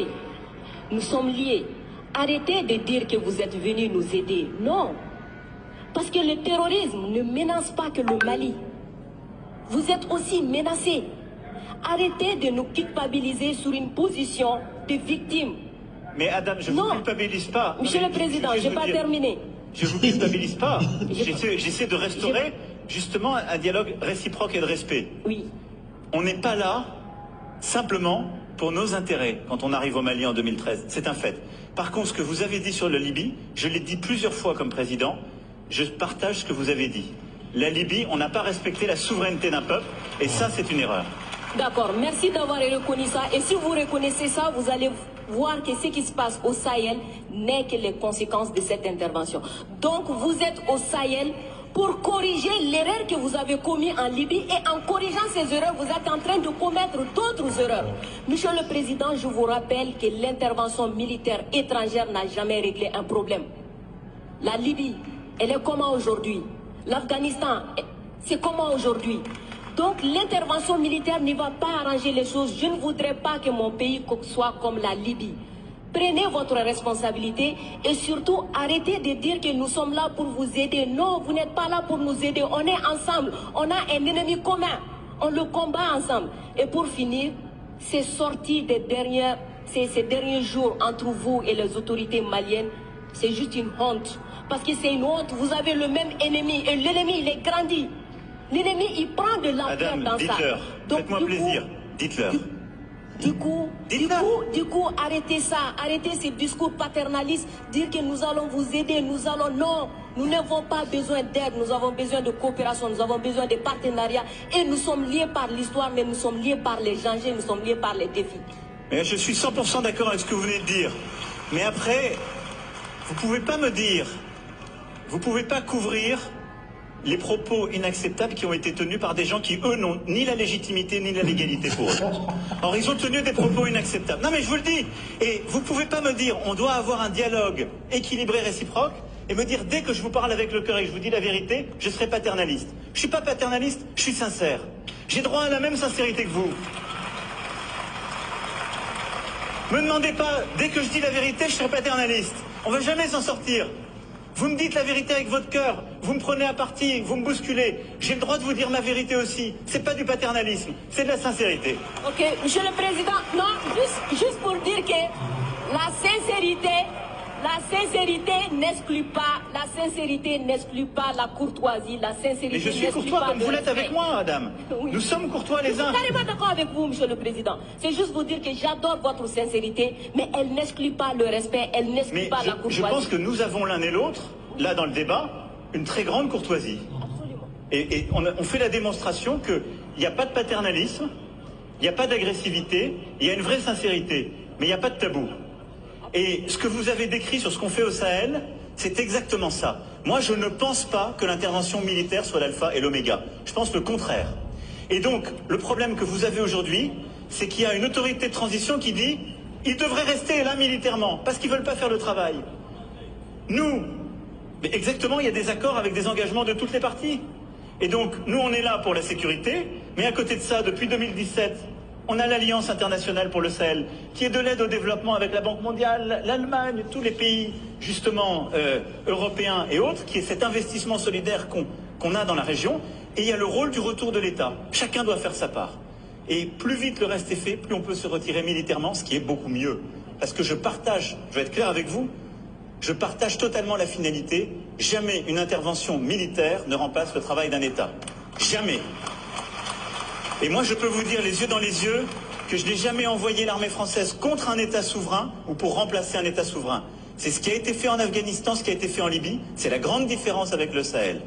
liés. Nous sommes liés. Arrêtez de dire que vous êtes venus nous aider. Non. Parce que le terrorisme ne menace pas que le Mali. Vous êtes aussi menacés. Arrêtez de nous culpabiliser sur une position de victime. Mais Adam, je ne vous culpabilise pas. Monsieur le Président, je n'ai pas terminé. Je ne vous culpabilise pas. J'essaie de restaurer justement un dialogue réciproque et de respect. Oui. On n'est pas là simplement pour nos intérêts quand on arrive au Mali en 2013. C'est un fait. Par contre, ce que vous avez dit sur la Libye, je l'ai dit plusieurs fois comme président, je partage ce que vous avez dit. La Libye, on n'a pas respecté la souveraineté d'un peuple, et ça, c'est une erreur. D'accord, merci d'avoir reconnu ça. Et si vous reconnaissez ça, vous allez voir que ce qui se passe au Sahel n'est que les conséquences de cette intervention. Donc, vous êtes au Sahel pour corriger l'erreur que vous avez commise en Libye. Et en corrigeant ces erreurs, vous êtes en train de commettre d'autres erreurs. Monsieur le Président, je vous rappelle que l'intervention militaire étrangère n'a jamais réglé un problème. La Libye, elle est comment aujourd'hui? L'Afghanistan, c'est comment aujourd'hui? Donc l'intervention militaire ne va pas arranger les choses. Je ne voudrais pas que mon pays soit comme la Libye. Prenez votre responsabilité et surtout arrêtez de dire que nous sommes là pour vous aider. Non, vous n'êtes pas là pour nous aider. On est ensemble. On a un ennemi commun. On le combat ensemble. Et pour finir, ces sorties ces derniers jours entre vous et les autorités maliennes, c'est juste une honte. Parce que c'est une honte. Vous avez le même ennemi et l'ennemi, il est grandi. L'ennemi, il prend de l'ampleur dans ça. Dites-leur. Faites-moi plaisir. Dites-leur. Du coup, arrêtez ça. Arrêtez ces discours paternalistes. Dire que nous allons vous aider, Non, nous n'avons pas besoin d'aide. Nous avons besoin de coopération. Nous avons besoin de partenariat. Et nous sommes liés par l'histoire, mais nous sommes liés par les dangers. Nous sommes liés par les défis. Mais je suis 100% d'accord avec ce que vous venez de dire. Mais après, vous ne pouvez pas me dire, vous ne pouvez pas couvrir les propos inacceptables qui ont été tenus par des gens qui, eux, n'ont ni la légitimité ni la légalité pour eux. Or, ils ont tenu des propos inacceptables. Non, mais je vous le dis. Et vous ne pouvez pas me dire, on doit avoir un dialogue équilibré, réciproque, et me dire, dès que je vous parle avec le cœur et que je vous dis la vérité, je serai paternaliste. Je ne suis pas paternaliste, je suis sincère. J'ai droit à la même sincérité que vous. Me demandez pas, dès que je dis la vérité, je serai paternaliste. On ne va jamais s'en sortir. Vous me dites la vérité avec votre cœur, vous me prenez à partie, vous me bousculez. J'ai le droit de vous dire ma vérité aussi. C'est pas du paternalisme, c'est de la sincérité. Ok, Monsieur le Président, non, juste pour dire que la sincérité n'exclut pas la courtoisie, la sincérité. Mais je suis courtois comme vous l'êtes avec moi, Adam. Oui. Nous sommes courtois les uns. Je suis carrément d'accord avec vous, Monsieur le Président. C'est juste vous dire que j'adore votre sincérité, mais elle n'exclut pas le respect, elle n'exclut pas la courtoisie. Je pense que nous avons l'un et l'autre, là dans le débat, une très grande courtoisie. Absolument. Et on fait la démonstration qu'il n'y a pas de paternalisme, il n'y a pas d'agressivité, il y a une vraie sincérité, mais il n'y a pas de tabou. Et ce que vous avez décrit sur ce qu'on fait au Sahel, c'est exactement ça. Moi, je ne pense pas que l'intervention militaire soit l'alpha et l'oméga. Je pense le contraire. Et donc, le problème que vous avez aujourd'hui, c'est qu'il y a une autorité de transition qui dit « ils devraient rester là militairement, parce qu'ils ne veulent pas faire le travail ». Nous, mais exactement, il y a des accords avec des engagements de toutes les parties. Et donc, nous, on est là pour la sécurité, mais à côté de ça, depuis 2017, on a l'Alliance internationale pour le Sahel, qui est de l'aide au développement avec la Banque mondiale, l'Allemagne, tous les pays, justement, européens et autres, qui est cet investissement solidaire qu'on a dans la région. Et il y a le rôle du retour de l'État. Chacun doit faire sa part. Et plus vite le reste est fait, plus on peut se retirer militairement, ce qui est beaucoup mieux. Parce que je vais être clair avec vous, je partage totalement la finalité. Jamais une intervention militaire ne remplace le travail d'un État. Jamais. Et moi, je peux vous dire les yeux dans les yeux que je n'ai jamais envoyé l'armée française contre un État souverain ou pour remplacer un État souverain. C'est ce qui a été fait en Afghanistan, ce qui a été fait en Libye. C'est la grande différence avec le Sahel.